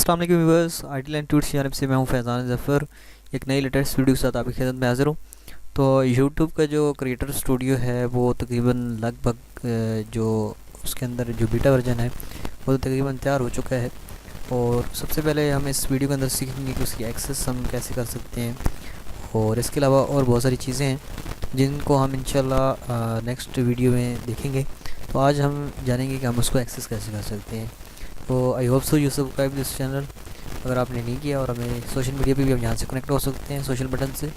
अस्सलाम वालेकुम viewers, IT land tours की जानिब से मैं हूं फैज़ान ज़फ़र। एक नई लेटेस्ट वीडियो के साथ आपकी खिदमत में हाज़िर हूं। तो यूट्यूब का जो क्रिएटर स्टूडियो है वो तकरीबन लगभग जो उसके अंदर जो बीटा वर्जन है वो तकरीबन तैयार हो चुका है। और सबसे पहले हम इस वीडियो के अंदर सीखेंगे कि उसकी एक्सेस हम कैसे कर सकते हैं, और इसके अलावा और बहुत सारी चीज़ें हैं जिनको हम इंशाल्लाह नेक्स्ट वीडियो में देखेंगे। तो आज हम जानेंगे कि हम उसको एक्सेस कैसे कर सकते हैं। तो I hope so you subscribe this channel अगर आपने नहीं किया, और हमें सोशल मीडिया पे भी हम यहाँ से कनेक्ट हो सकते हैं सोशल बटन से।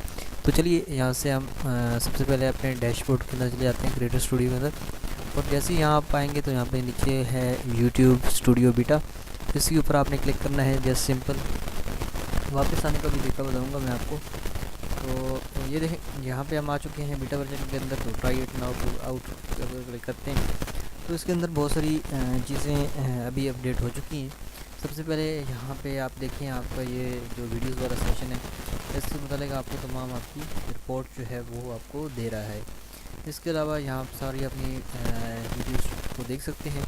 तो चलिए यहाँ से हम सबसे पहले अपने डैशबोर्ड के अंदर चले जाते हैं क्रिएटर स्टूडियो के अंदर। और जैसे ही यहाँ आप आएँगे तो यहाँ पे नीचे है यूट्यूब स्टूडियो बीटा, इसके ऊपर आपने क्लिक करना है जस्ट सिंपल। वापस आने का भी तरीका बताऊँगा मैं आपको। तो ये देखें यहाँ पे हम आ चुके हैं बीटा वर्जन के अंदर। तो try it now to out click करते हैं तो इसके अंदर बहुत सारी चीज़ें अभी अपडेट हो चुकी हैं। सबसे पहले यहाँ पे आप देखें, आपका ये जो वीडियोज़ वाला सेशन है इसके मतलब आपको तमाम आपकी रिपोर्ट जो है वो आपको दे रहा है। इसके अलावा यहाँ आप सारी अपनी वीडियोज़ को देख सकते हैं।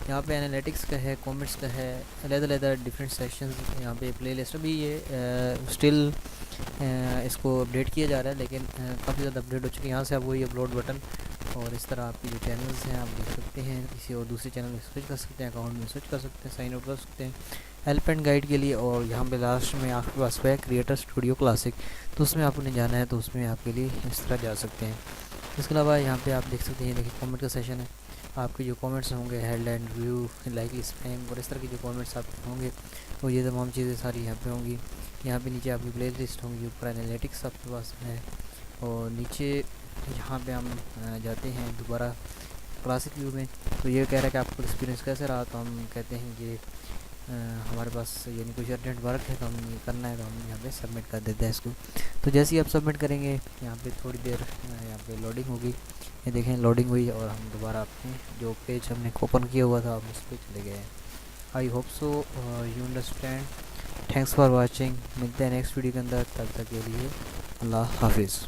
यहाँ पे एनालिटिक्स का है, कमेंट्स का है, अलग-अलग डिफरेंट सेक्शंस। यहाँ पे प्लेलिस्ट अभी ये स्टिल इसको अपडेट किया जा रहा है, लेकिन काफ़ी ज़्यादा अपडेट हो चुकी है। यहाँ से आप वही अपलोड बटन और इस तरह आपकी जो चैनल्स हैं आप देख सकते हैं, किसी और दूसरे चैनल में स्विच कर सकते हैं, अकाउंट में स्विच कर सकते हैं, साइन आउट कर सकते हैं हेल्प एंड गाइड के लिए। और यहाँ पे लास्ट में आपके पास है क्रिएटर स्टूडियो क्लासिक, तो उसमें आपने जाना है तो उसमें आपके लिए इस तरह जा सकते हैं। इसके अलावा यहाँ पे आप देख सकते हैं, देखिए कमेंट का सेशन है। आपके जो कमेंट्स होंगे, हेडलाइन, रिव्यू, लाइक, स्पैम और इस तरह के जो कमेंट्स आपके होंगे तो ये तमाम चीज़ें सारी यहाँ पे होंगी। यहाँ पे नीचे आपकी प्ले लिस्ट होंगी, ऊपर एनालिटिक्स आपके पास है, और नीचे यहाँ पे हम जाते हैं दोबारा क्लासिक व्यू में। तो ये कह रहा है कि आपको एक्सपीरियंस कैसे रहा, तो हम कहते हैं कि हमारे पास यानी कुछ अर्जेंट वर्क है तो हम ये करना है, तो हम यहाँ पे सबमिट कर देते हैं इसको। तो जैसे ही आप सबमिट करेंगे यहाँ पे थोड़ी देर यहाँ पे लोडिंग होगी। ये देखें लोडिंग हुई और हम दोबारा अपने जो पेज हमने ओपन किया हुआ था हम उस पर चले गए हैं। I hope so you understand. Thanks for watching. मिलते हैं नेक्स्ट वीडियो के अंदर, तब तक के लिए अल्लाह हाफिज़।